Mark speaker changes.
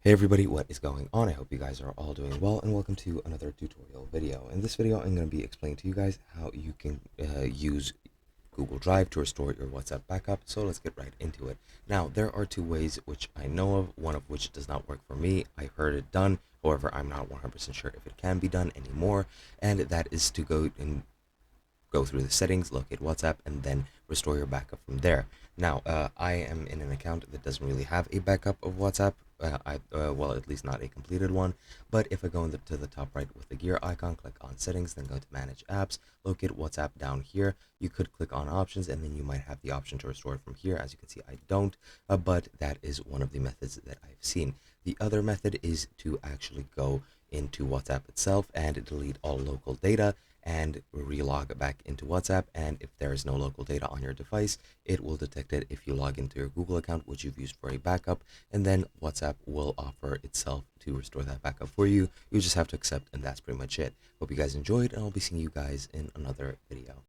Speaker 1: Hey everybody, what is going on? I hope you guys are all doing well, and welcome to another tutorial video. In this video, I'm going to be explaining to you guys how you can use Google Drive to restore your WhatsApp backup. So let's get right into it. Now, there are two ways which I know of, one of which does not work for me. I heard it done, however, I'm not 100% sure if it can be done anymore, and that is to go through the settings, locate WhatsApp, and then restore your backup from there. Now, I am in an account that doesn't really have a backup of WhatsApp. Well, at least not a completed one. But if I go to the top right with the gear icon, click on settings, then go to manage apps, locate WhatsApp down here. You could click on options, and then you might have the option to restore it from here. As you can see, I don't, but that is one of the methods that I've seen. The other method is to actually go into WhatsApp itself and delete all local data and relog back into WhatsApp. And if there is no local data on your device, it will detect it if you log into your Google account, which you've used for a backup, and then WhatsApp will offer itself to restore that backup for you. You just have to accept, and that's pretty much it. Hope you guys enjoyed, and I'll be seeing you guys in another video.